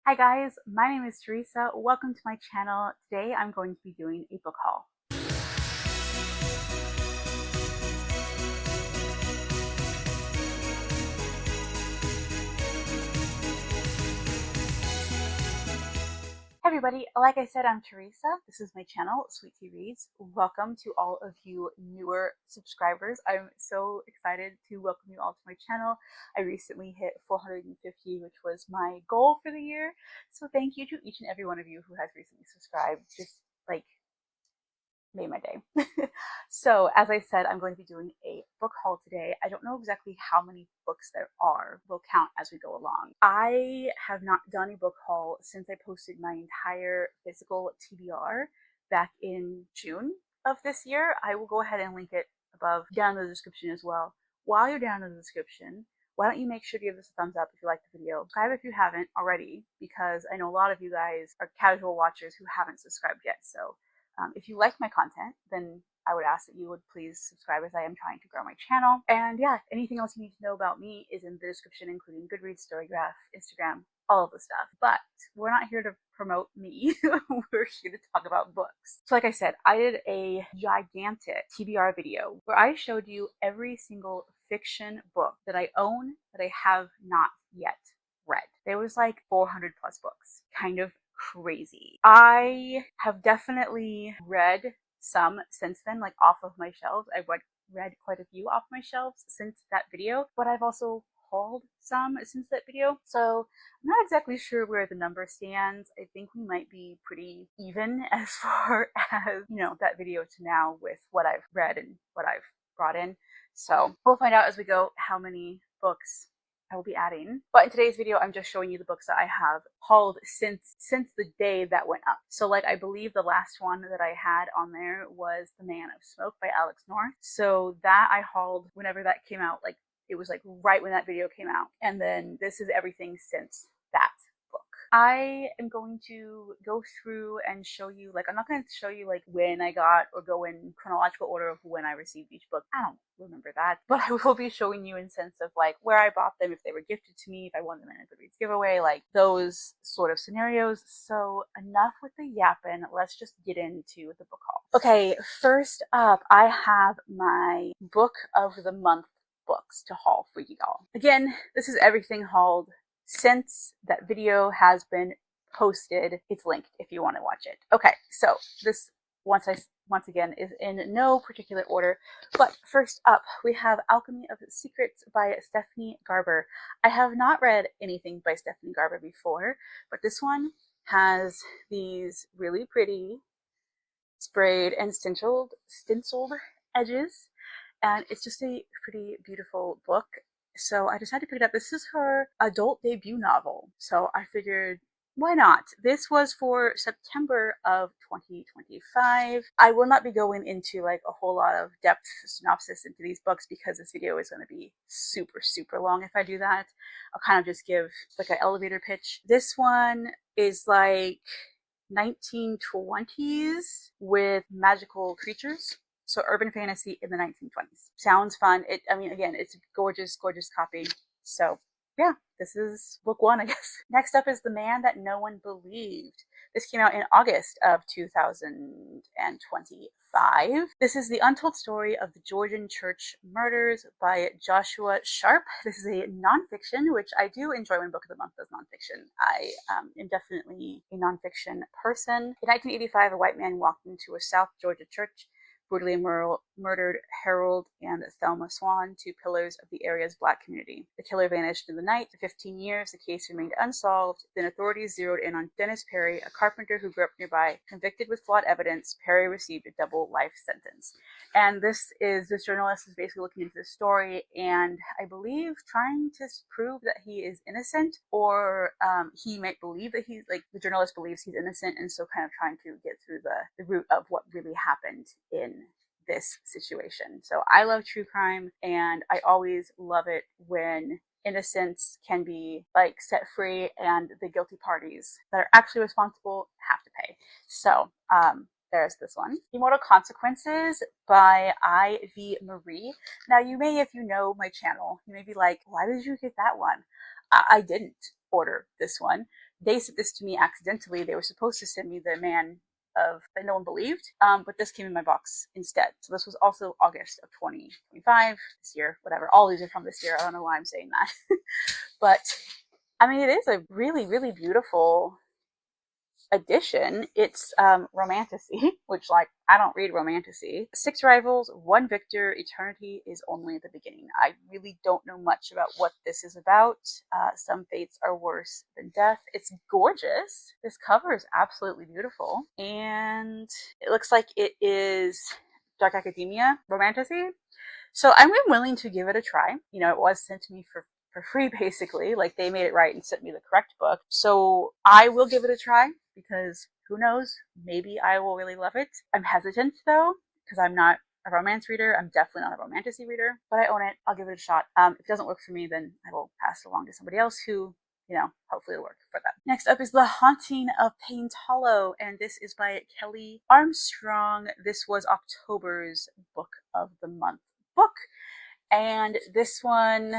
Hi guys, my name is Teresa. Welcome to my channel. Today I'm going to be doing a book haul. Hey everybody, like I said, I'm Teresa. This is my channel, sweet.t.reads. Welcome to all of you newer subscribers. I'm so excited to welcome you all to my channel. I recently hit 450, which was my goal for the year. So thank you to each and every one of you who has recently subscribed. Just like made my day. So as I said, I'm going to be doing a book haul today. I don't know exactly how many books there are. We'll count as we go along. I have not done a book haul since I posted my entire physical TBR back in June of this year. I will go ahead and link it above down in the description as well. While you're down in the description, why don't you make sure to give this a thumbs up if you like the video. Subscribe if you haven't already, because I know a lot of you guys are casual watchers who haven't subscribed yet. So if you like my content, then I would ask that you would please subscribe, as I am trying to grow my channel. And yeah, anything else you need to know about me is in the description, including Goodreads, Storygraph, Instagram, all of the stuff. But we're not here to promote me. We're here to talk about books. So like I said, I did a gigantic TBR video where I showed you every single fiction book that I own that I have not yet read. There was like 400 plus books. Kind of crazy. I have definitely read some since then, like off of my shelves. I've read quite a few off my shelves since that video, but I've also hauled some since that video. So I'm not exactly sure where the number stands. I think we might be pretty even as far as, that video to now with what I've read and what I've brought in. So we'll find out as we go how many books I will be adding. But in today's video, I'm just showing you the books that I have hauled since the day that went up. So like, I believe the last one that I had on there was The Man of Smoke by Alex North. So that I hauled whenever that came out. Like, it was like right when that video came out. And then this is everything since that book. I am going to go through and show you, like, I'm not going to show you like when I got or go in chronological order of when I received each book. I don't remember that, but I will be showing you in sense of like where I bought them, if they were gifted to me, if I won them in a Goodreads giveaway, like those sort of scenarios. So enough with the yapping, let's just get into the book haul. Okay, first up, I have my book of the month books to haul for you all. Again, this is everything hauled since that video has been posted. It's linked if you want to watch it. Okay, so this once again is in no particular order, but first up we have Alchemy of Secrets by Stephanie Garber. I have not read anything by Stephanie Garber before, but this one has these really pretty sprayed and stenciled edges, and it's just a pretty beautiful book. So I decided to pick it up. This is her adult debut novel, so I figured, why not? This was for September of 2025. I will not be going into like a whole lot of depth synopsis into these books because this video is going to be super long if I do that. I'll kind of just give like an elevator pitch. This one is like 1920s with magical creatures. So urban fantasy in the 1920s. Sounds fun. I mean, again, it's a gorgeous copy. So yeah, this is book one, I guess. Next up is The Man That No One Believed. This came out in August of 2025. This is the untold story of the Georgian church murders by Joshua Sharp. This is a nonfiction, which I do enjoy when Book of the Month does nonfiction. I am definitely a nonfiction person. In 1985, a white man walked into a South Georgia church, brutally murdered Harold and Thelma Swan, two pillars of the area's Black community. The killer vanished in the night. For 15 years, the case remained unsolved. Then authorities zeroed in on Dennis Perry, a carpenter who grew up nearby. Convicted with flawed evidence, Perry received a double life sentence. And this journalist is basically looking into this story and I believe trying to prove that he is innocent, or he might believe that the journalist believes he's innocent, and so kind of trying to get through the root of what really happened in this situation. So I love true crime, and I always love it when innocence can be like set free and the guilty parties that are actually responsible have to pay. So there's this one. Immortal Consequences by I.V. Marie. Now you may, if you know my channel, you may be like, why did you get that one? I didn't order this one. they sent this to me accidentally. They were supposed to send me the man of that no one believed, but this came in my box instead. So this was also August of 2025, this year, whatever. All these are from this year. I don't know why I'm saying that. But I mean, it is a really, really beautiful edition. It's romantasy, which, like, I don't read romantasy. 6 rivals, 1 victor, eternity is only the beginning. I really don't know much about what this is about. Some fates are worse than death. It's gorgeous. This cover is absolutely beautiful, and it looks like it is dark academia romantasy. So I'm willing to give it a try. You know, it was sent to me for free, basically. Like, they made it right and sent me the correct book. So I will give it a try, because who knows? Maybe I will really love it. I'm hesitant, though, because I'm not a romance reader. I'm definitely not a romantasy reader, but I own it. I'll give it a shot. If it doesn't work for me, then I will pass it along to somebody else who, you know, hopefully it'll work for them. Next up is The Haunting of Paint Hollow, and this is by Kelly Armstrong. This was October's book of the month book, and this one,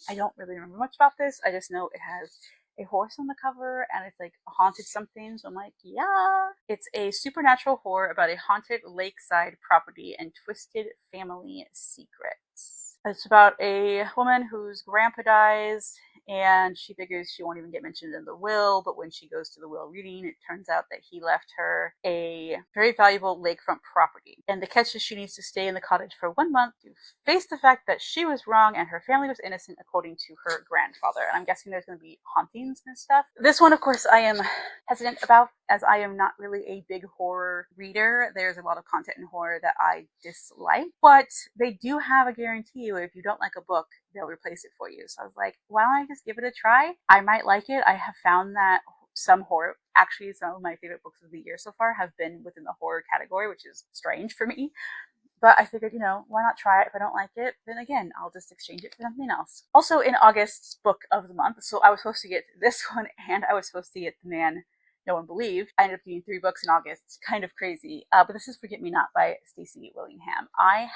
I don't really remember much about this. I just know it has a horse on the cover and it's like a haunted something, so I'm like, yeah. It's a supernatural horror about a haunted lakeside property and twisted family secrets. It's about a woman whose grandpa dies, and she figures she won't even get mentioned in the will, but when she goes to the will reading, it turns out that he left her a very valuable lakefront property. And the catch is she needs to stay in the cottage for 1 month to face the fact that she was wrong and her family was innocent, according to her grandfather. And I'm guessing there's going to be hauntings and stuff. This one, of course, I am hesitant about, as I am not really a big horror reader. There's a lot of content in horror that I dislike, but they do have a guarantee where if you don't like a book, they'll replace it for you. So I was like, why don't I just give it a try? I might like it. I have found that some of my favorite books of the year so far have been within the horror category, which is strange for me. But I figured, you know, why not try it? If I don't like it, then again, I'll just exchange it for something else. Also, in August's book of the month, so I was supposed to get this one and I was supposed to get The Man No One Believed. I ended up getting 3 books in August. It's kind of crazy. But this is Forget Me Not by Stacey Willingham. I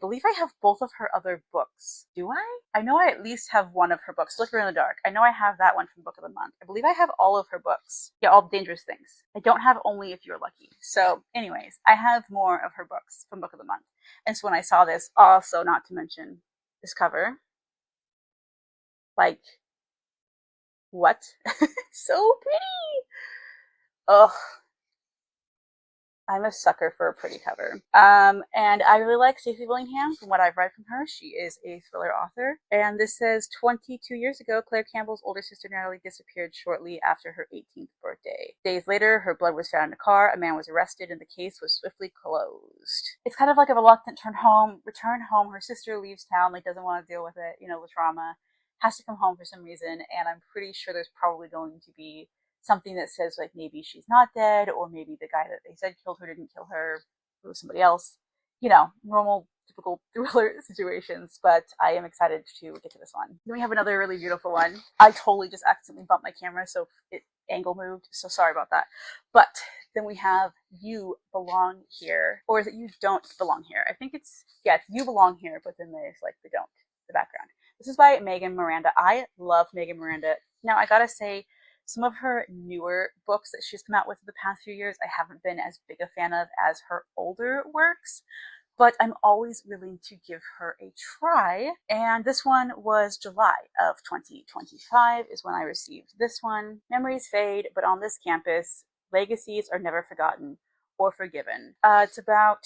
believe I have both of her other books. Do I? I know I at least have one of her books, Flicker in the Dark. I know I have that one from Book of the Month. I believe I have all of her books. Yeah, All Dangerous Things. I don't have Only If You're Lucky. So anyways, I have more of her books from Book of the Month. And so when I saw this, also not to mention this cover, like, what? It's so pretty! Ugh. I'm a sucker for a pretty cover. And I really like Stacey Willingham. From what I've read from her, she is a thriller author. And this says, 22 years ago, Claire Campbell's older sister Natalie disappeared shortly after her 18th birthday. Days later, her blood was found in a car, a man was arrested, and the case was swiftly closed. It's kind of like a reluctant return home. Her sister leaves town, like, doesn't want to deal with it, you know, the trauma, has to come home for some reason, and I'm pretty sure there's probably going to be something that says, like, maybe she's not dead, or maybe the guy that they said killed her didn't kill her, it was somebody else. You know, normal, typical thriller situations, but I am excited to get to this one. Then we have another really beautiful one. I totally just accidentally bumped my camera, so it angle moved, so sorry about that. But then we have You Belong Here, or is it You Don't Belong Here? I think it's You Belong Here, but then there's, like, the background. This is by Megan Miranda. I love Megan Miranda. Now, I gotta say, some of her newer books that she's come out with in the past few years, I haven't been as big a fan of as her older works, but I'm always willing to give her a try. And this one was July of 2025 is when I received this one. Memories fade, but on this campus, legacies are never forgotten or forgiven. It's about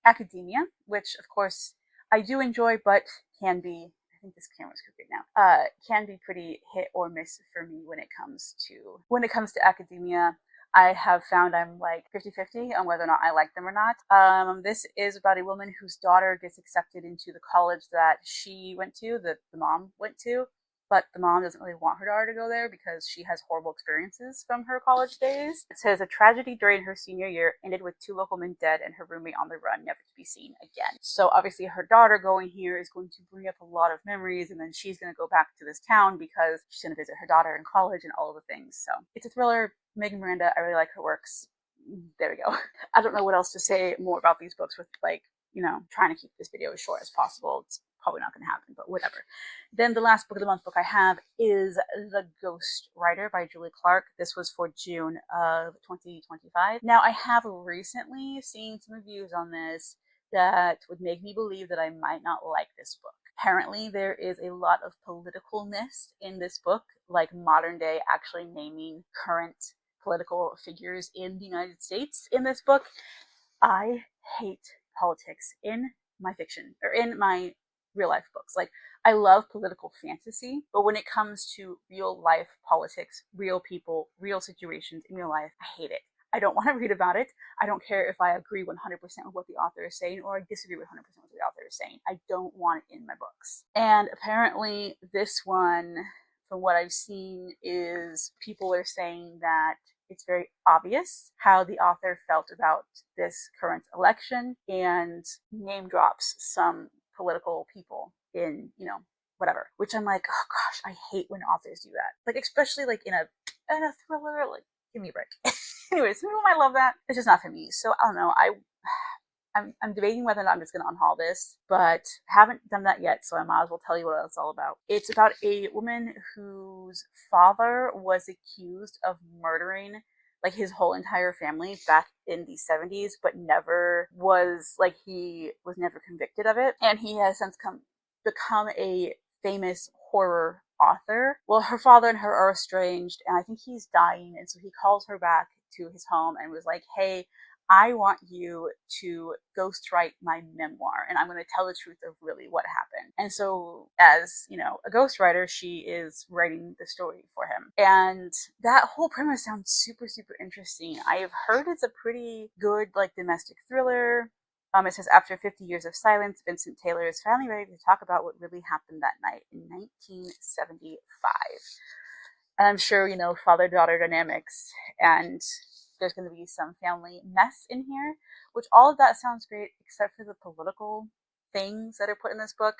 academia, which, of course, I do enjoy, but can be, I think this camera's crooked now, can be pretty hit or miss for me when it comes to academia. I have found I'm like 50-50 on whether or not I like them or not. This is about a woman whose daughter gets accepted into the college that she went to, that the mom went to, but the mom doesn't really want her daughter to go there because she has horrible experiences from her college days. It says, a tragedy during her senior year ended with 2 local men dead and her roommate on the run, never to be seen again. So obviously her daughter going here is going to bring up a lot of memories, and then she's going to go back to this town because she's going to visit her daughter in college and all of the things. So it's a thriller. Megan Miranda, I really like her works. There we go. I don't know what else to say more about these books with, like, you know, trying to keep this video as short as possible. It's probably not going to happen, but whatever. Then the last book of the month book I have is The Ghost Writer by Julie Clark. This was for June of 2025. Now, I have recently seen some reviews on this that would make me believe that I might not like this book. Apparently, there is a lot of politicalness in this book, like modern day, actually naming current political figures in the United States in this book. I hate politics in my fiction, or in my real life books. Like, I love political fantasy, but when it comes to real life politics, real people, real situations in real life, I hate it. I don't want to read about it. I don't care if I agree 100% with what the author is saying or I disagree 100% with what the author is saying. I don't want it in my books. And apparently this one, from what I've seen, is people are saying that it's very obvious how the author felt about this current election and name drops some political people in, whatever. Which I'm like, oh gosh, I hate when authors do that. Like, especially like in a thriller, like, give me a break. Anyways, some people might love that. It's just not for me. So I don't know. I'm debating whether or not I'm just going to unhaul this, but haven't done that yet, so I might as well tell you what it's all about. It's about a woman whose father was accused of murdering like his whole entire family back in the 70s, but never was like, he was never convicted of it, and he has since become a famous horror author. Well, her father and her are estranged, and I think he's dying, and so he calls her back to his home and was like, hey, I want you to ghostwrite my memoir, and I'm going to tell the truth of really what happened. And so, as a ghostwriter, she is writing the story for him. And that whole premise sounds super, super interesting. I've heard it's a pretty good, like, domestic thriller. It says, after 50 years of silence, Vincent Taylor is finally ready to talk about what really happened that night in 1975. And I'm sure, father-daughter dynamics, and there's going to be some family mess in here, which all of that sounds great, except for the political things that are put in this book.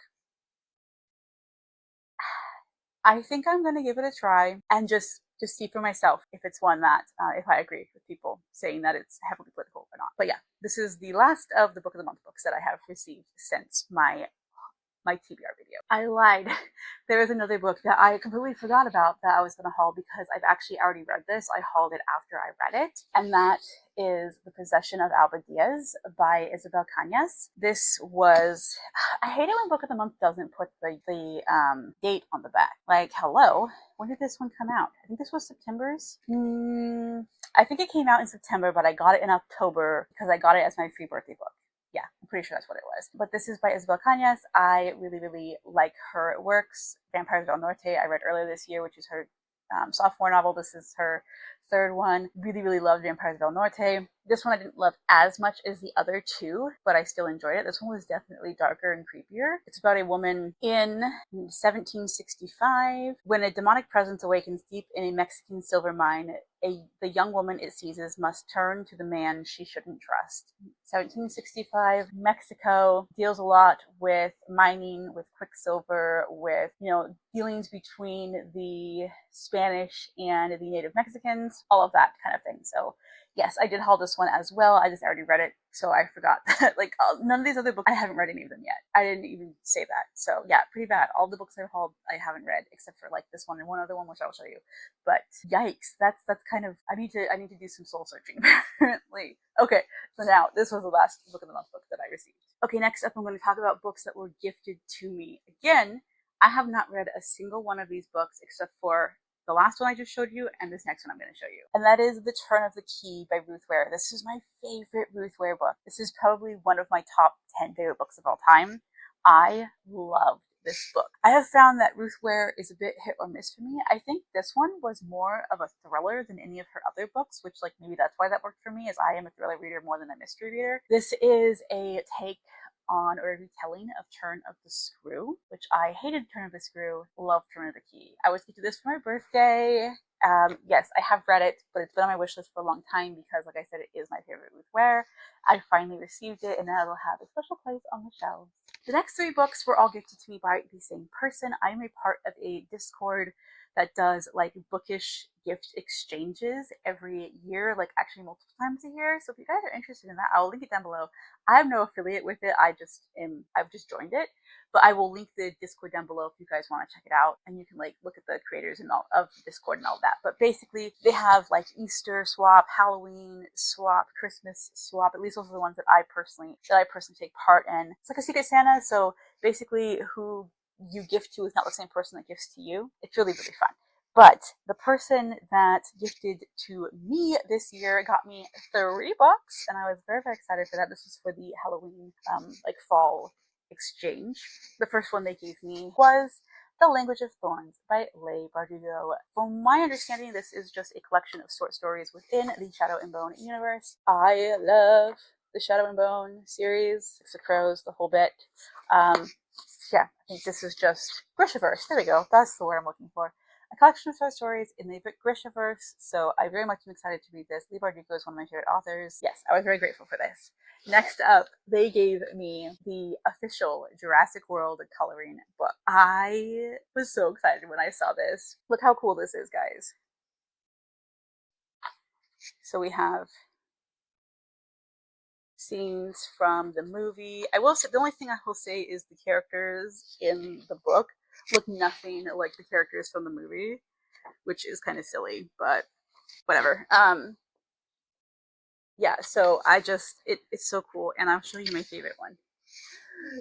I think I'm going to give it a try and just see for myself if it's one that, if I agree with people saying that it's heavily political or not. But yeah, this is the last of the Book of the Month books that I have received since my TBR video. I lied. There is another book that I completely forgot about that I was going to haul because I've actually already read this. I hauled it after I read it, and that is The Possession of Alba Diaz by Isabel Cañas. This was, I hate it when Book of the Month doesn't put the date on the back. Like, hello, when did this one come out? I think this was September's. I think it came out in September, but I got it in October because I got it as my free birthday book. Yeah, I'm pretty sure that's what it was. But this is by Isabel Cañas. I really, really like her works. Vampires del Norte, I read earlier this year, which is her sophomore novel. This is her third one. Really, really loved Vampires del Norte. This one I didn't love as much as the other two, but I still enjoyed it. This one was definitely darker and creepier. It's about a woman in 1765 when a demonic presence awakens deep in a Mexican silver mine. The young woman it seizes must turn to the man she shouldn't trust. 1765 Mexico deals a lot with mining, with quicksilver, with dealings between the Spanish and the native Mexicans, all of that kind of thing. So yes, I did haul this one as well. I just already read it, so I forgot that. Like, none of these other books, I haven't read any of them yet. I didn't even say that. So yeah, pretty bad. All the books I've hauled, I haven't read, except for like this one and one other one, which I'll show you. But yikes, that's kind of, I need to do some soul searching apparently. Okay, so now this was the last Book of the Month book that I received. Okay, next up I'm going to talk about books that were gifted to me. Again, I have not read a single one of these books except for the last one I just showed you and this next one I'm going to show you. And that is The Turn of the Key by Ruth Ware. This is my favorite Ruth Ware book. This is probably one of my top 10 favorite books of all time. I loved this book. I have found that Ruth Ware is a bit hit or miss for me. I think this one was more of a thriller than any of her other books, which, like, maybe that's why that worked for me, as I am a thriller reader more than a mystery reader. This is a take on a retelling of Turn of the Screw, which I hated Turn of the Screw, loved Turn of the Key. I was gifted this for my birthday. Yes, I have read it, but it's been on my wish list for a long time because, like I said, it is my favorite Ruth Ware. I finally received it, and now it'll have a special place on the shelves. The next three books were all gifted to me by the same person. I'm a part of a Discord that does like bookish gift exchanges every year, like actually multiple times a year. So if you guys are interested in that, I'll link it down below. I have no affiliate with it. I've just joined it, but I will link the Discord down below if you guys want to check it out, and you can like look at the creators and all of Discord and all that. But basically, they have like Easter swap, Halloween swap, Christmas swap. At least those are the ones that I personally take part in. It's like a Secret Santa. So basically, who you gift to is not the same person that gifts to you. It's really really fun. But the person that gifted to me this year got me $3, and I was very, very excited for that. This was for the Halloween, like fall exchange. The first one they gave me was The Language of Thorns by Leigh Bardugo. From my understanding, this is just a collection of short stories within the Shadow and Bone universe. I love the Shadow and Bone series, Six of Crows, the whole bit. Yeah, I think this is just Grishaverse. There we go. That's the word I'm looking for. A collection of short stories in the Grishaverse, so I very much am excited to read this. Leigh Bardugo is one of my favorite authors. Yes, I was very grateful for this. Next up, they gave me the official Jurassic World coloring book. I was so excited when I saw this. Look how cool this is, guys. So we have scenes from the movie. I will say, the only thing I will say is the characters in the book look nothing like the characters from the movie, which is kind of silly, but whatever. Yeah, so it's so cool, and I'll show you my favorite one.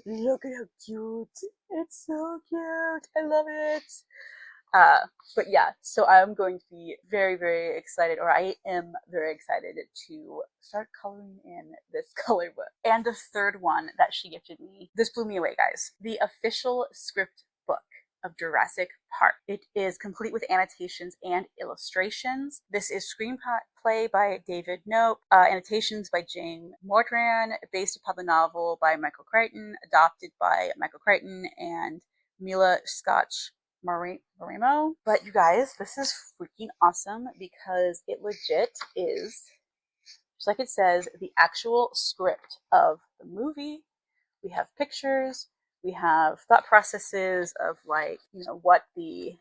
Look at how cute. It's so cute. I love it. But yeah, so I'm going to be very, very excited, or I am very excited to start coloring in this color book. And the third one that she gifted me, this blew me away, guys. The official script book of Jurassic Park. It is complete with annotations and illustrations. This is screenplay by David Nope, annotations by Jane Mordran, based upon the novel by Michael Crichton, adopted by Michael Crichton and Mila Scotch Marimo. But you guys, this is freaking awesome because it legit is, just like it says, the actual script of the movie. We have pictures, we have thought processes of like, you know, what the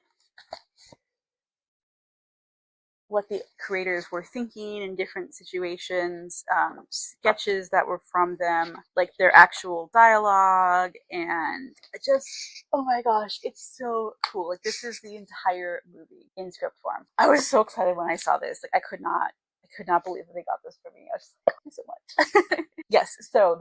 creators were thinking in different situations, sketches that were from them, like their actual dialogue, and just, oh my gosh, it's so cool. Like, this is the entire movie in script form. I was so excited when I saw this. Like, I could not believe that they got this for me. I was just like, thank you so much. Yes, so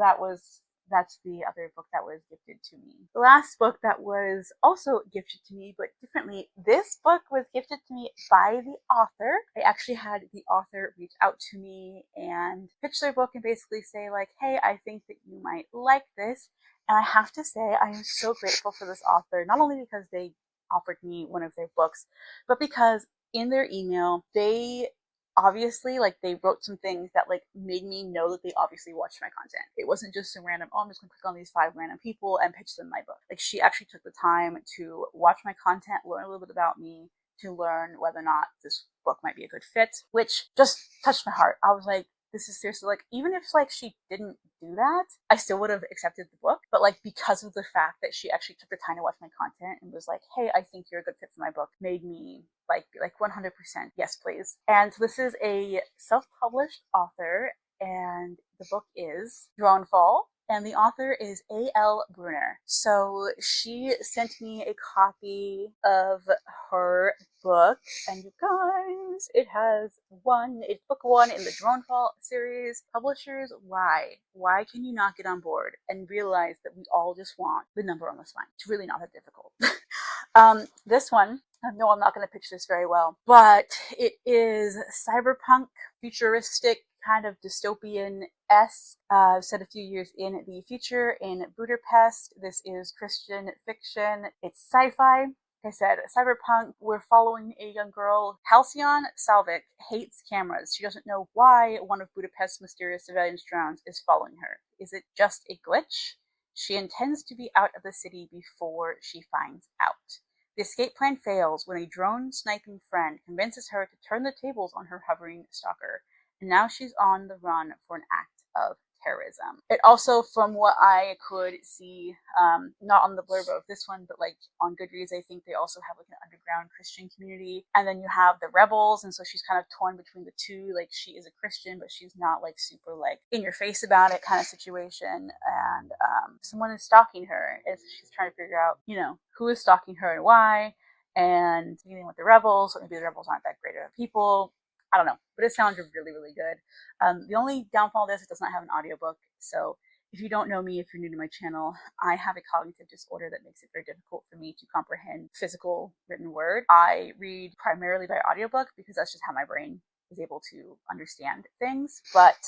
that's the other book that was gifted to me. The last book that was also gifted to me, but differently, this book was gifted to me by the author. I actually had the author reach out to me and pitch their book and basically say like, hey, I think that you might like this. And I have to say, I am so grateful for this author, not only because they offered me one of their books, but because in their email, they obviously, like, they wrote some things that like made me know that they obviously watched my content. It wasn't just some random, oh, I'm just gonna click on these 5 random people and pitch them my book. Like, she actually took the time to watch my content, learn a little bit about me, to learn whether or not this book might be a good fit, which just touched my heart. I was like, this is seriously, like, even if like she didn't do that, I still would have accepted the book. But like, because of the fact that she actually took the time to watch my content and was like, hey, I think you're a good fit for my book, made me be like 100% yes please. And this is a self-published author, and the book is Dronefall, and the author is A.L. Brunner. So she sent me a copy of her book, and you guys, it's book 1 in the Dronefall series. Publishers, why can you not get on board and realize that we all just want the number on the spine? It's really not that difficult. This one, no, I'm not going to pitch this very well, but it is cyberpunk, futuristic, kind of dystopian-esque, set a few years in the future in Budapest. This is Christian fiction. It's sci-fi. Like I said, cyberpunk. We're following a young girl. Halcyon Salvik hates cameras. She doesn't know why one of Budapest's mysterious civilian drones is following her. Is it just a glitch? She intends to be out of the city before she finds out. The escape plan fails when a drone-sniping friend convinces her to turn the tables on her hovering stalker, and now she's on the run for an act of terrorism. It also, from what I could see, not on the blurb of this one, but like on Goodreads, I think they also have like an underground Christian community. And then you have the rebels, and so she's kind of torn between the two. Like, she is a Christian, but she's not like super like in your face about it kind of situation. And someone is stalking her as she's trying to figure out, you know, who is stalking her and why. And dealing with the rebels, or maybe the rebels aren't that great of people. I don't know, but it sounds really, really good. The only downfall of this, it does not have an audiobook. So if you don't know me, if you're new to my channel, I have a cognitive disorder that makes it very difficult for me to comprehend physical written word. I read primarily by audiobook because that's just how my brain is able to understand things. But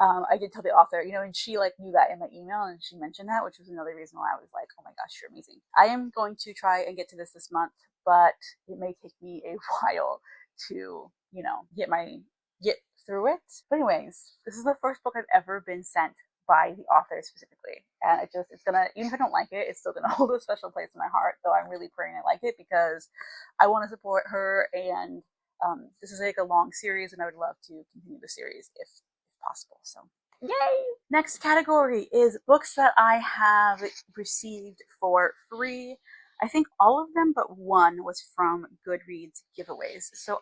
I did tell the author, you know, and she like knew that in my email, and she mentioned that, which was another reason why I was like, oh my gosh, you're amazing. I am going to try and get to this month, but it may take me a while to, you know, get through it. But anyways, this is the first book I've ever been sent by the author specifically, and it's gonna, even if I don't like it, it's still gonna hold a special place in my heart, though I'm really praying I like it, because I want to support her. And this is like a long series, and I would love to continue the series if possible. So yay! Next category is books that I have received for free. I think all of them but one was from Goodreads giveaways. So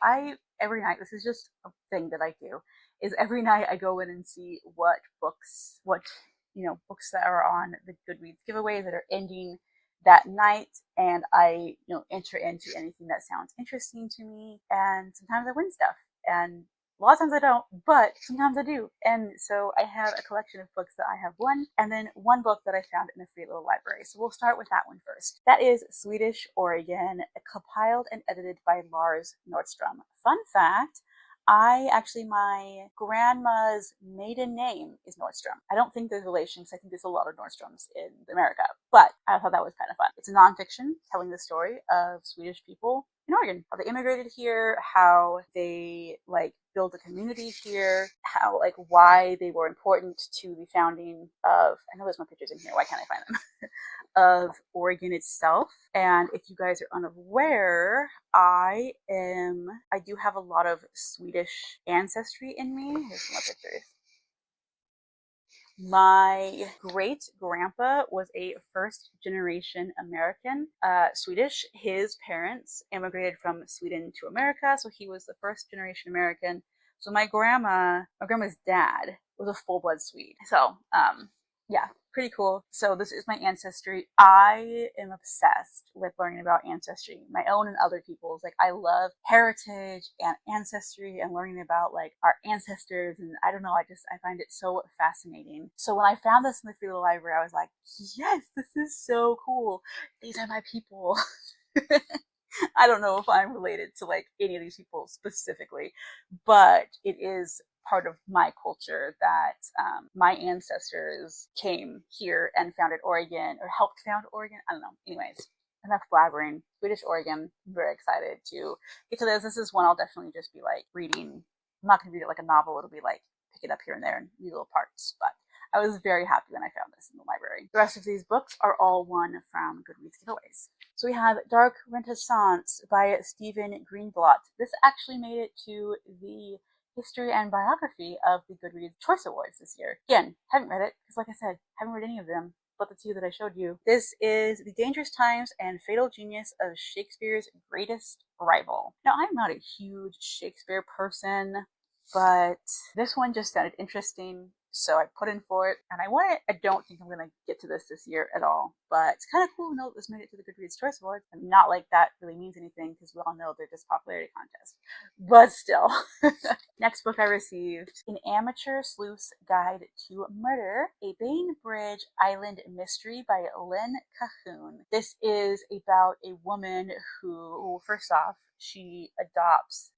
every night, this is just a thing that I do, is every night I go in and see what books that are on the Goodreads giveaways that are ending that night, and I, you know, enter into anything that sounds interesting to me, and sometimes I win stuff, and a lot of times I don't, but sometimes I do. And so I have a collection of books that I have won, and then one book that I found in a free little library. So we'll start with that one first. That is Swedish Oregon, compiled and edited by Lars Nordstrom. Fun fact, my grandma's maiden name is Nordstrom. I don't think there's relations. I think there's a lot of Nordstroms in America, but I thought that was kind of fun. It's a nonfiction telling the story of Swedish people in Oregon, how they immigrated here, how they like build a community here, how like why they were important to the founding of, I know there's more pictures in here, why can't I find them? Of Oregon itself. And if you guys are unaware, I do have a lot of Swedish ancestry in me. Here's some more pictures. My great grandpa was a first generation American, Swedish. His parents immigrated from Sweden to America, so he was the first generation American. So my grandma's dad was a full blood Swede. So, yeah, pretty cool. So this is my ancestry. I am obsessed with learning about ancestry, my own and other people's. Like, I love heritage and ancestry and learning about like our ancestors, and I don't know, I find it so fascinating. So when I found this in the free little library, I was like, yes, this is so cool. These are my people. I don't know if I'm related to like any of these people specifically, but it is part of my culture that my ancestors came here and founded Oregon, or helped found Oregon. I don't know. Anyways, enough blabbering. Swedish Oregon. I'm very excited to get to this. This is one I'll definitely just be like reading. I'm not going to read it like a novel. It'll be like pick it up here and there and read little parts. But I was very happy when I found this in the library. The rest of these books are all won from Goodreads giveaways. So we have Dark Renaissance by Stephen Greenblatt. This actually made it to the history and biography of the Goodreads Choice Awards this year. Again, haven't read it, because like I said, haven't read any of them but the two that I showed you. This is The Dangerous Times and Fatal Genius of Shakespeare's Greatest Rival. Now, I'm not a huge Shakespeare person, but this one just sounded interesting, so I put in for it, and I don't think I'm going to get to this year at all, but it's kind of cool to know that this made it to the Goodreads Choice Awards. I mean, not like that really means anything, because we all know they're just popularity contests, but still. Next book I received, An Amateur Sleuth's Guide to Murder, a Bainbridge Island Mystery by Lynn Cahoon. This is about a woman who, first off, she adopts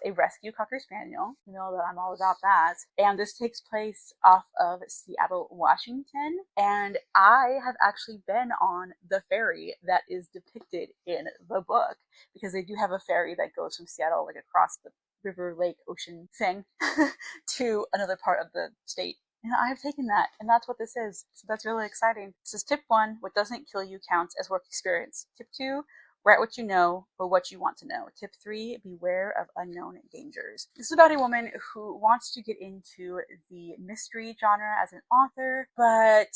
a rescue Cocker Spaniel. You know that I'm all about that. And this takes place off of Seattle, Washington. And I have actually been on the ferry that is depicted in the book, because they do have a ferry that goes from Seattle, like across the river, lake, ocean thing to another part of the state. And I've taken that, and that's what this is. So that's really exciting. This is tip 1, what doesn't kill you counts as work experience. Tip 2, Write what you know or what you want to know. Tip 3, beware of unknown dangers. This is about a woman who wants to get into the mystery genre as an author, but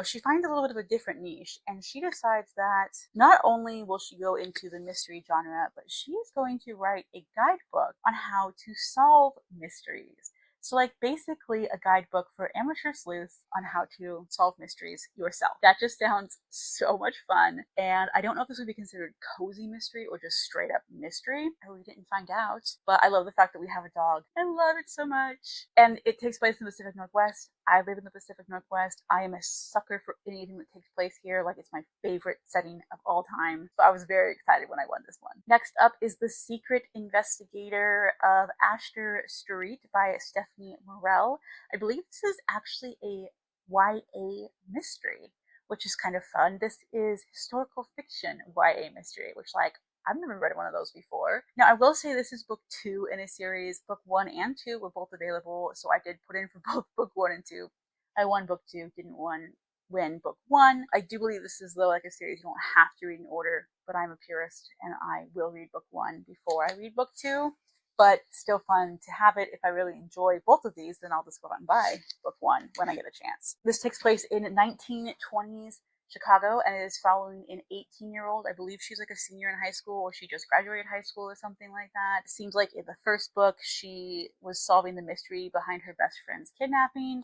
she finds a little bit of a different niche, and she decides that not only will she go into the mystery genre, but she is going to write a guidebook on how to solve mysteries. So like basically a guidebook for amateur sleuths on how to solve mysteries yourself. That just sounds so much fun. And I don't know if this would be considered cozy mystery or just straight up mystery. We didn't find out. But I love the fact that we have a dog. I love it so much. And it takes place in the Pacific Northwest. I live in the Pacific Northwest. I am a sucker for anything that takes place here. Like, it's my favorite setting of all time. So I was very excited when I won this one. Next up is The Secret Investigator of Ashter Street by Stephanie Morel. I believe this is actually a YA mystery, which is kind of fun. This is historical fiction YA mystery, which, like, I've never read one of those before. Now, I will say this is book 2 in a series. Book 1 and 2 were both available, so I did put in for both book 1 and 2. I won book 2, didn't win book 1. I do believe this is, though, like a series you don't have to read in order, but I'm a purist and I will read book 1 before I read book 2. But still fun to have it. If I really enjoy both of these, then I'll just go out and buy book 1 when I get a chance. This takes place in 1920s Chicago, and it is following an 18-year-old. I believe she's like a senior in high school, or she just graduated high school or something like that. It seems like in the first book, she was solving the mystery behind her best friend's kidnapping.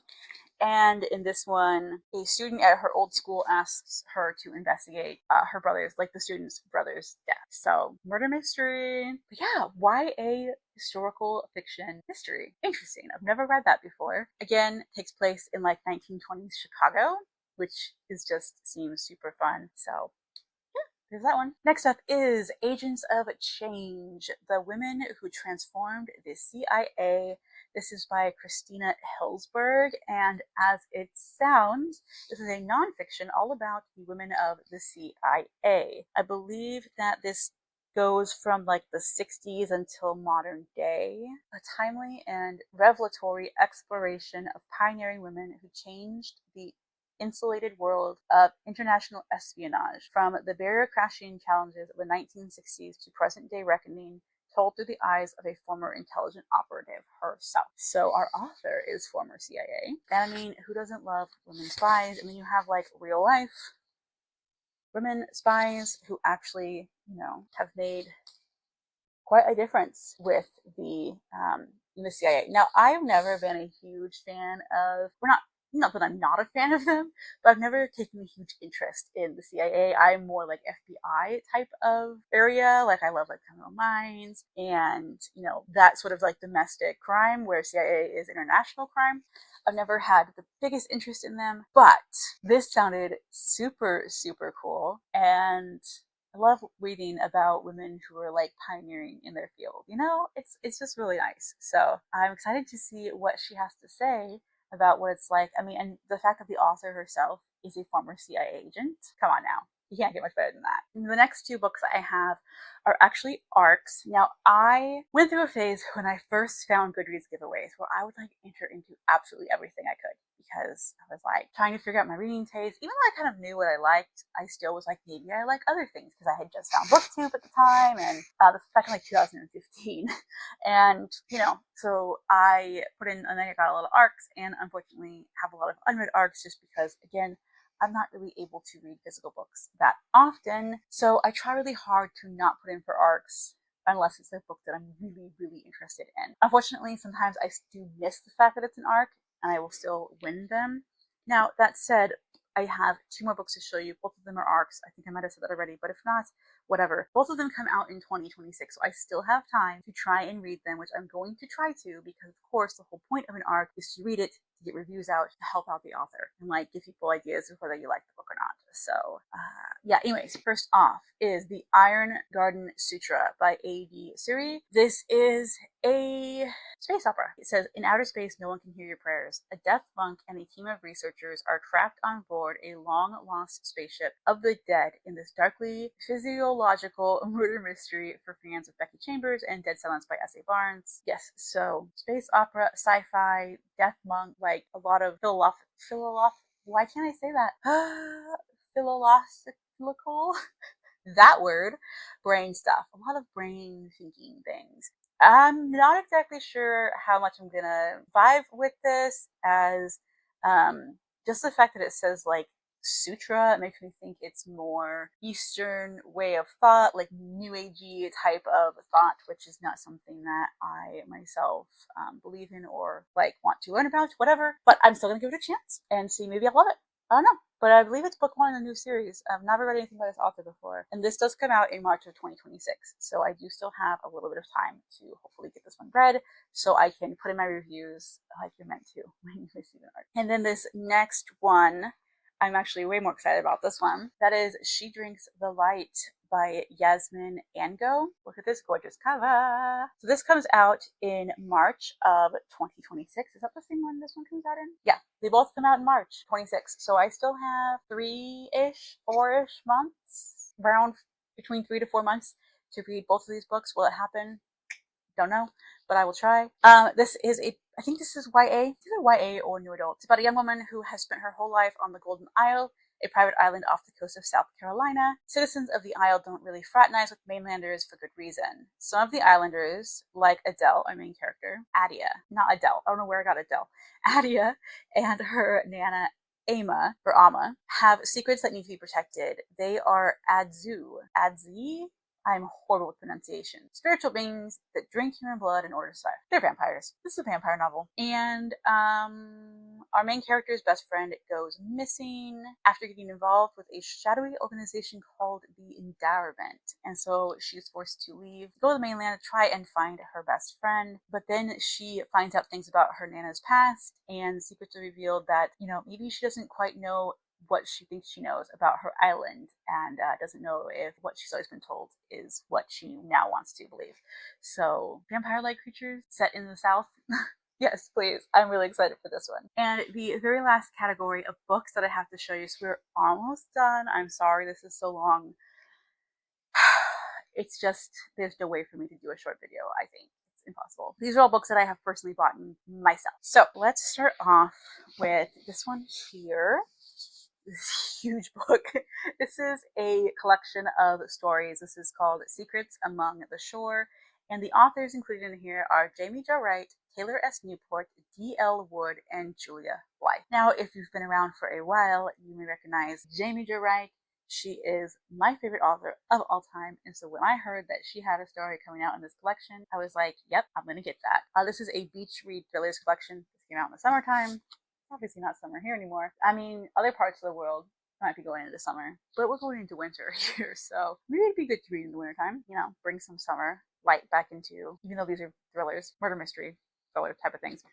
And in this one, a student at her old school asks her to investigate her brother's, like the student's brother's death. So, murder mystery. But yeah, YA historical fiction mystery. Interesting. I've never read that before. Again, takes place in like 1920s Chicago, which seems super fun. So there's that one. Next up is Agents of Change, The Women Who Transformed the CIA. This is by Christina Hillsberg, and as it sounds, this is a nonfiction all about the women of the CIA. I believe that this goes from like the 60s until modern day. A timely and revelatory exploration of pioneering women who changed the insulated world of international espionage, from the barrier-crashing challenges of the 1960s to present-day reckoning, told through the eyes of a former intelligence operative herself. So our author is former CIA. And I mean, who doesn't love women spies? I mean, you have like real life women spies who actually, have made quite a difference with the CIA. Now, I've never been a huge fan of, not that I'm not a fan of them, but I've never taken a huge interest in the CIA. I'm more like FBI type of area. Like, I love like Criminal Minds and, that sort of like domestic crime, where CIA is international crime. I've never had the biggest interest in them, but this sounded super, super cool. And I love reading about women who are like pioneering in their field. It's just really nice. So I'm excited to see what she has to say about what it's like. I mean, and the fact that the author herself is a former CIA agent. Come on now. You can't get much better than that. And the next 2 books I have are actually ARCs. Now, I went through a phase when I first found Goodreads giveaways where I would like enter into absolutely everything I could, because I was like trying to figure out my reading taste. Even though I kind of knew what I liked, I still was like, maybe I like other things, because I had just found Booktube at the time, and this was back in like 2015. And, so I put in, and I got a lot of ARCs, and unfortunately have a lot of unread ARCs just because, again, I'm not really able to read physical books that often. So I try really hard to not put in for ARCs unless it's a book that I'm really, really interested in. Unfortunately, sometimes I do miss the fact that it's an ARC, and I will still win them. Now, that said, I have 2 more books to show you. Both of them are ARCs. I think I might have said that already, but if not, whatever. Both of them come out in 2026, so I still have time to try and read them, which I'm going to try to, because of course the whole point of an ARC is to read it, to get reviews out, to help out the author, and like give people ideas of whether you like the book or not. So yeah, anyways, first off is The Iron Garden Sutra by A.D. Suri. This is a space opera. It says, in outer space, no one can hear your prayers. A death monk and a team of researchers are trapped on board a long-lost spaceship of the dead in this darkly physiological murder mystery for fans of Becky Chambers and Dead Silence by S.A. Barnes. Yes, so space opera, sci-fi, death monk, like a lot of why can't I say that? Philosophical that word, brain stuff, a lot of brain thinking things. I'm not exactly sure how much I'm gonna vibe with this, as just the fact that it says like sutra, it makes me think it's more Eastern way of thought, like New Agey type of thought, which is not something that I myself believe in or like want to learn about, whatever. But I'm still gonna give it a chance and see, maybe I'll love it. I don't know. But I believe it's book one in a new series. I've never read anything by this author before. And this does come out in March of 2026. So I do still have a little bit of time to hopefully get this one read so I can put in my reviews like you're meant to when you receive an art. And then this next one, I'm actually way more excited about this one. That is She Drinks the Light by Yasmin Ango. Look at this gorgeous cover. So this comes out in March of 2026. Is that the same one this one comes out in? Yeah, they both come out in March 26. So I still have 3-ish, 4-ish months, around between 3 to 4 months to read both of these books. Will it happen? Don't know, but I will try. This is I think this is YA. It's either YA or new adult. It's about a young woman who has spent her whole life on the Golden Isle, a private island off the coast of South Carolina. Citizens of the isle don't really fraternize with mainlanders for good reason. Some of the islanders, like Adele, our main character, Adia, not Adele, I don't know where I got Adele, Adia and her Nana Alma, or Alma, have secrets that need to be protected. They are Adzi? I'm horrible with pronunciation. Spiritual beings that drink human blood in order to survive. They're vampires. This is a vampire novel. And our main character's best friend goes missing after getting involved with a shadowy organization called the Endowment. And so she's forced to leave, go to the mainland to try and find her best friend. But then she finds out things about her Nana's past, and secrets are revealed that, maybe she doesn't quite know what she thinks she knows about her island, and doesn't know if what she's always been told is what she now wants to believe. So, vampire-like creatures set in the South. Yes, please. I'm really excited for this one. And the very last category of books that I have to show you, so we're almost done. I'm sorry this is so long. It's just, there's no way for me to do a short video, I think. Impossible. These are all books that I have personally bought myself. So let's start off with this one here. This huge book. This is a collection of stories. This is called Secrets Among the Shore, and the authors included in here are Jamie Jo Wright, Taylor S. Newport, D.L. Wood, and Julia Blythe. Now, if you've been around for a while, you may recognize Jamie Jo Wright. She is my favorite author of all time, and so when I heard that she had a story coming out in this collection, I was like, yep, I'm gonna get that. This is a beach read thrillers collection. This came out in the summertime. Obviously not summer here anymore. I mean, other parts of the world might be going into summer, but we're going into winter here, so maybe it'd be good to read in the wintertime, bring some summer light back into, even though these are thrillers, murder mystery, thriller type of things.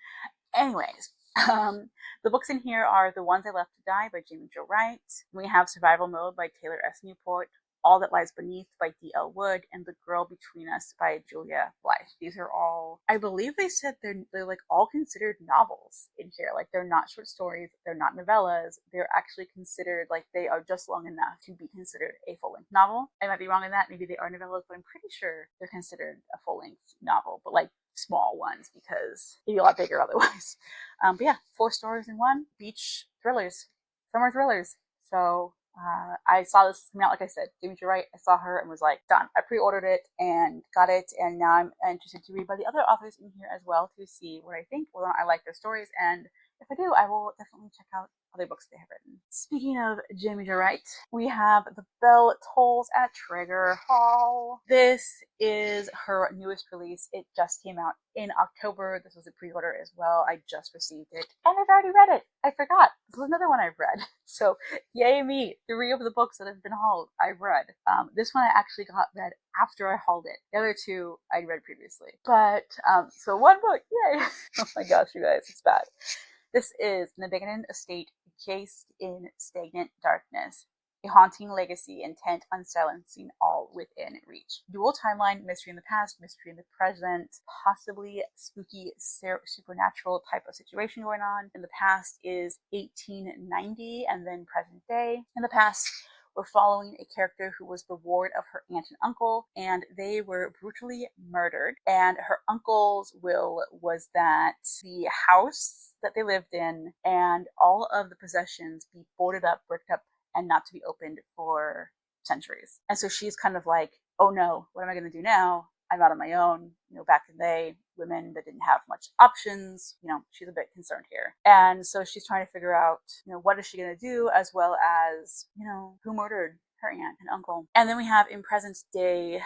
Anyways, the books in here are The Ones I Left to Die by Jamie Jo Wright. We have Survival Mode by Taylor S. Newport, All That Lies Beneath by D.L. Wood, and The Girl Between Us by Julia Blythe. These are all, I believe they said they're like all considered novels in here. Like, they're not short stories, they're not novellas, they're actually considered, like, they are just long enough to be considered a full-length novel. I might be wrong in that, maybe they are novellas, but I'm pretty sure they're considered a full-length novel, but like small ones because it'd be a lot bigger otherwise. But yeah, 4 stories in one, beach thrillers, summer thrillers. So I saw this come out, like I said, Jamie Jo Wright. I saw her and was like, done. I pre-ordered it and got it, and now I'm interested to read by the other authors in here as well to see what I think, whether or not I like their stories, and if I do, I will definitely check out other books they have written. Speaking of Jamie Jo Wright, we have The Bell Tolls at Trigger Hall. This is her newest release. It just came out in October. This was a pre-order as well. I just received it, and I've already read it. I forgot. This was another one I've read. So yay me. 3 of the books that have been hauled, I've read. This one I actually got read after I hauled it. The other 2 I'd read previously. But, so 1 book, yay! Oh my gosh, you guys, it's bad. This is An Abandoned Estate Encased in Stagnant Darkness, a haunting legacy intent on silencing all within reach. Dual timeline, mystery in the past, mystery in the present, possibly spooky supernatural type of situation going on. In the past is 1890 and then present day. In the past, we're following a character who was the ward of her aunt and uncle, and they were brutally murdered. And her uncle's will was that the house that they lived in and all of the possessions be boarded up, bricked up, and not to be opened for centuries. And so she's kind of like, oh no, what am I going to do now? I'm out on my own. Back in the day, women that didn't have much options, she's a bit concerned here. And so she's trying to figure out, what is she going to do, as well as, who murdered her aunt and uncle. And then we have in present day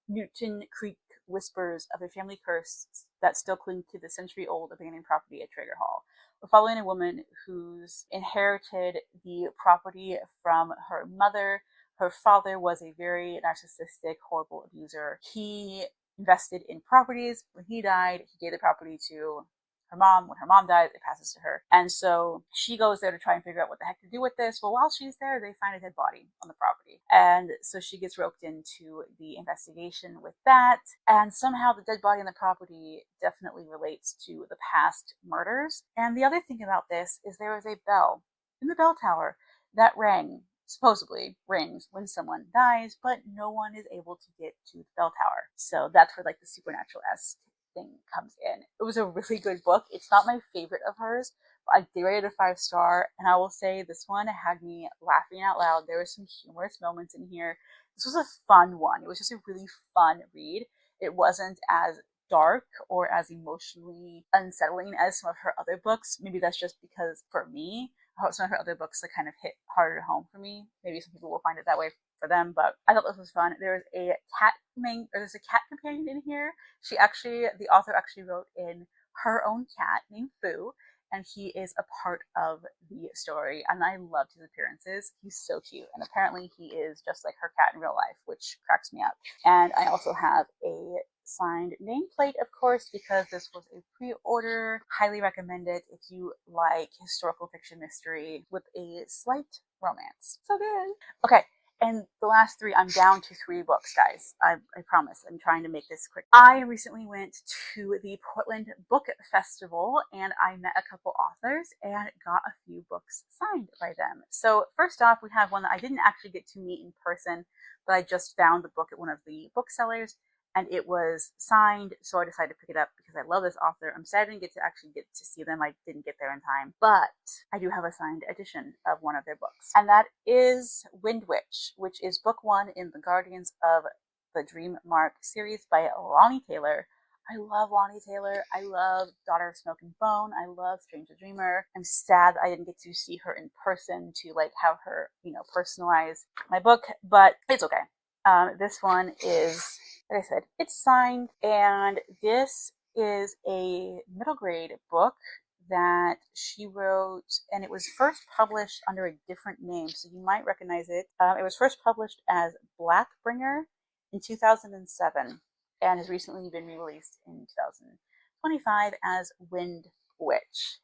Newton Creek whispers of a family curse that still cling to the century-old abandoned property at Traeger Hall. We're following a woman who's inherited the property from her mother. Her father was a very narcissistic, horrible abuser. He invested in properties. When he died, he gave the property to her mom. When her mom dies, it passes to her. And so she goes there to try and figure out what the heck to do with this. Well, while she's there, they find a dead body on the property. And so she gets roped into the investigation with that. And somehow the dead body on the property definitely relates to the past murders. And the other thing about this is there is a bell in the bell tower that supposedly rings when someone dies, but no one is able to get to the bell tower. So that's where like the supernatural-esque thing comes in. It was a really good book. It's not my favorite of hers, but I did rate it a 5-star, and I will say this one had me laughing out loud. There were some humorous moments in here. This was a fun one. It was just a really fun read. It wasn't as dark or as emotionally unsettling as some of her other books. Maybe that's just because for me, some of her other books that kind of hit harder home for me. Maybe some people will find it that way for them, but I thought this was fun. There's a cat companion in here. The author actually wrote in her own cat named Foo, and he is a part of the story, and I loved his appearances. He's so cute, and apparently he is just like her cat in real life, which cracks me up. And I also have a signed nameplate, of course, because this was a pre-order. Highly recommend it if you like historical fiction mystery with a slight romance. So good. Okay, and the last 3, I'm down to 3 books, guys. I promise. I'm trying to make this quick. I recently went to the Portland Book Festival, and I met a couple authors and got a few books signed by them. So first off, we have one that I didn't actually get to meet in person, but I just found the book at one of the booksellers, and it was signed, so I decided to pick it up because I love this author. I'm sad I didn't get to see them. I didn't get there in time, but I do have a signed edition of one of their books, and that is Wind Witch, which is book 1 in the Guardians of the Dream Mark series by Lonnie Taylor. I love Lonnie Taylor. I love Daughter of Smoke and Bone. I love Strange the Dreamer. I'm sad I didn't get to see her in person to like have her, personalize my book, but it's okay. This one is, like I said, it's signed, and this is a middle grade book that she wrote, and it was first published under a different name, so you might recognize it. It was first published as Blackbringer in 2007, and has recently been re-released in 2025 as Wind Witch.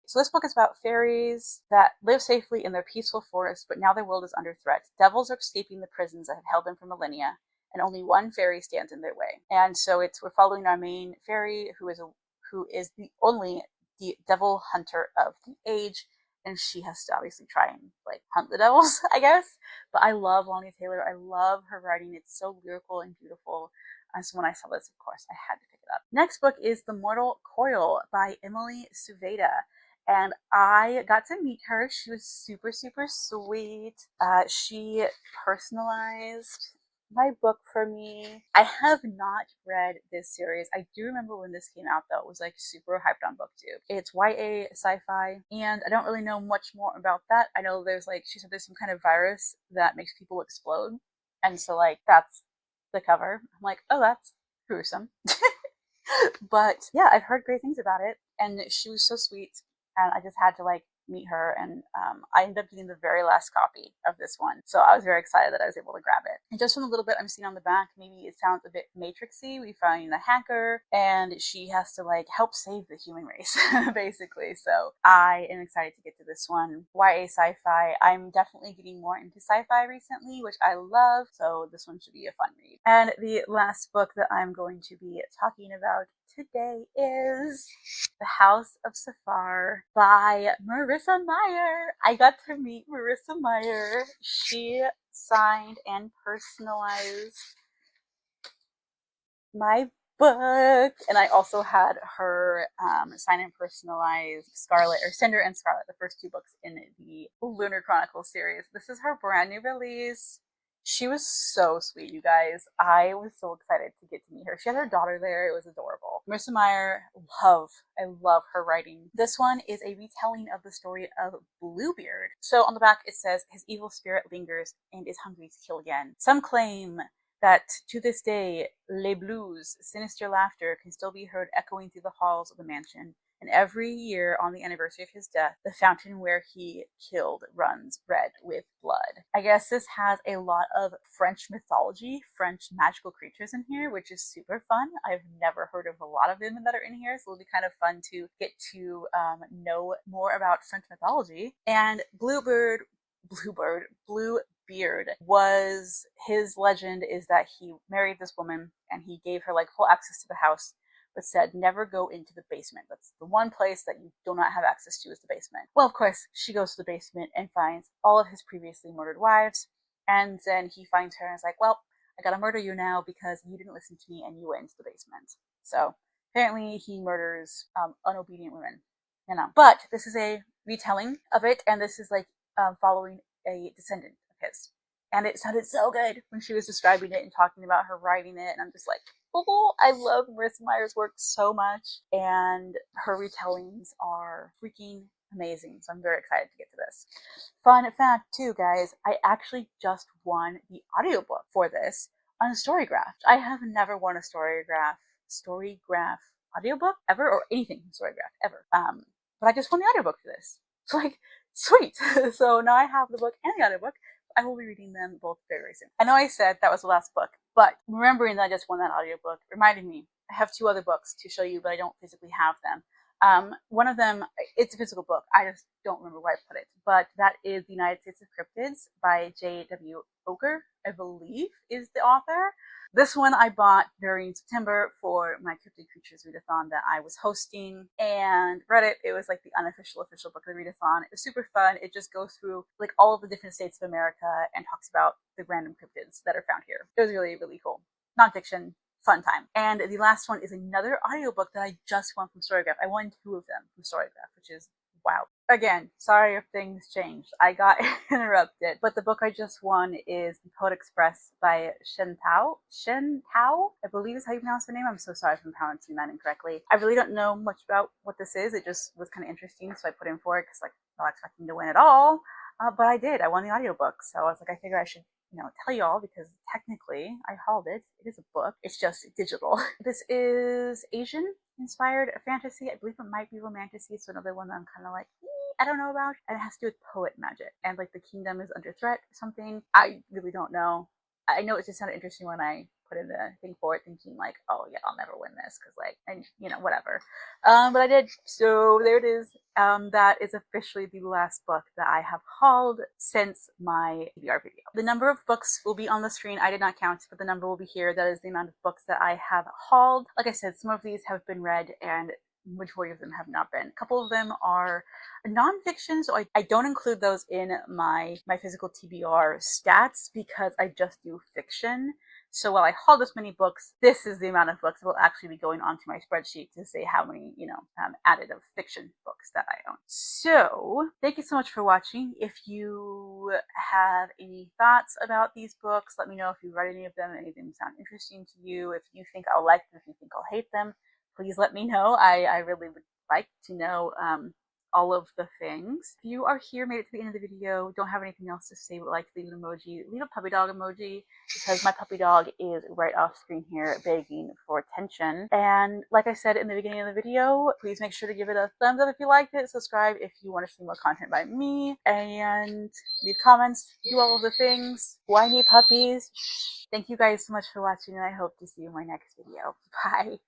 So this book is about fairies that live safely in their peaceful forest, but now their world is under threat. Devils are escaping the prisons that have held them for millennia, and only one fairy stands in their way. And so we're following our main fairy, who is the only devil hunter of the age, and she has to obviously try and like hunt the devils, I guess. But I love Lonnie Taylor. I love her writing. It's so lyrical and beautiful. And so when I saw this, of course, I had to pick it up. Next book is The Mortal Coil by Emily Suveda. And I got to meet her. She was super, super sweet. She personalized my book for me. I have not read this series. I do remember when this came out, though. It was like super hyped on Booktube. It's YA sci-fi, and I don't really know much more about that. I know she said there's some kind of virus that makes people explode. And so like that's the cover. I'm like, oh, that's gruesome. But yeah, I've heard great things about it, and she was so sweet. And I just had to like meet her, and I ended up getting the very last copy of this one, so I was very excited that I was able to grab it. And just from a little bit I'm seeing on the back, maybe it sounds a bit Matrixy. We find a hacker, and she has to like help save the human race basically. So I am excited to get to this one. YA sci-fi. I'm definitely getting more into sci-fi recently, which I love, so this one should be a fun read. And the last book that I'm going to be talking about today is The House of Safar by Marissa Meyer. I got to meet Marissa Meyer. She signed and personalized my book. And I also had her sign and personalize Scarlet, or Cinder and Scarlet, the first 2 books in the Lunar Chronicles series. This is her brand new release. She was so sweet, you guys. I was so excited to get to meet her. She had her daughter there. It was adorable. Marissa Meyer, I love her writing. This one is a retelling of the story of Bluebeard. So on the back it says, his evil spirit lingers and is hungry to kill again. Some claim that to this day, Les Blues' sinister laughter can still be heard echoing through the halls of the mansion. And every year on the anniversary of his death, the fountain where he killed runs red with blood. I guess this has a lot of French mythology, French magical creatures in here, which is super fun. I've never heard of a lot of them that are in here, so it'll be kind of fun to get to know more about French mythology. And Bluebeard was, his legend is that he married this woman and he gave her like full access to the house, but said never go into the basement. That's the one place that you do not have access to, is the basement. Well, of course, she goes to the basement and finds all of his previously murdered wives, and then he finds her and is like, well, I gotta murder you now because you didn't listen to me and you went into the basement. So apparently he murders unobedient women, you know. But this is a retelling of it, and this is like following a descendant of his. And it sounded so good when she was describing it and talking about her writing it. And I'm just like, oh, I love Marissa Meyer's work so much. And her retellings are freaking amazing. So I'm very excited to get to this. Fun fact too, guys, I actually just won the audiobook for this on Storygraph. I have never won a Storygraph audiobook ever, or anything from Storygraph ever. But I just won the audiobook for this. It's like, sweet. So now I have the book and the audiobook. I will be reading them both very, very soon. I know I said that was the last book, but remembering that I just won that audiobook reminded me I have 2 other books to show you, but I don't physically have them. One of them, it's a physical book. I just don't remember where I put it, but that is The United States of Cryptids by J.W. Oker, I believe is the author. This one I bought during September for my Cryptid Creatures readathon that I was hosting, and read it. It was like the unofficial official book of the readathon. It was super fun. It just goes through like all of the different states of America and talks about the random cryptids that are found here. It was really, really cool. Nonfiction, fun time. And the last one is another audiobook that I just won from Storygraph. I won 2 of them from Storygraph, which is wow. Again, sorry if things changed. I got interrupted. But the book I just won is The Poet Express by Shen Tao, I believe is how you pronounce her name. I'm so sorry if I'm pronouncing that incorrectly. I really don't know much about what this is. It just was kind of interesting, so I put in for it because, like, I'm not expecting to win at all. But I did. I won the audiobook. So I was like, I figure I should tell y'all, because technically I hauled it. It is a book. It's just digital. This is Asian inspired fantasy. I believe it might be romantasy. So another one that I'm kind of like, I don't know about. And it has to do with poet magic. And like the kingdom is under threat or something. I really don't know. I know it just sounded interesting when I put in the thing for it, thinking like, oh yeah, I'll never win this because like, and whatever. But I did. So there it is. That is officially the last book that I have hauled since my TBR video. The number of books will be on the screen. I did not count, but the number will be here. That is the amount of books that I have hauled. Like I said, some of these have been read and majority of them have not been. A couple of them are nonfiction, so I don't include those in my physical TBR stats because I just do fiction. So while I haul this many books, this is the amount of books that will actually be going onto my spreadsheet to say how many, added of fiction books that I own. So thank you so much for watching. If you have any thoughts about these books, let me know if you've read any of them, any of them sound interesting to you. If you think I'll like them, if you think I'll hate them, please let me know. I really would like to know all of the things. If you are here, made it to the end of the video, don't have anything else to say but like to leave an emoji, leave a puppy dog emoji, because my puppy dog is right off screen here begging for attention. And like I said in the beginning of the video, please make sure to give it a thumbs up if you liked it, subscribe if you want to see more content by me, and leave comments, do all of the things. Whiny puppies. Thank you guys so much for watching, and I hope to see you in my next video. Bye!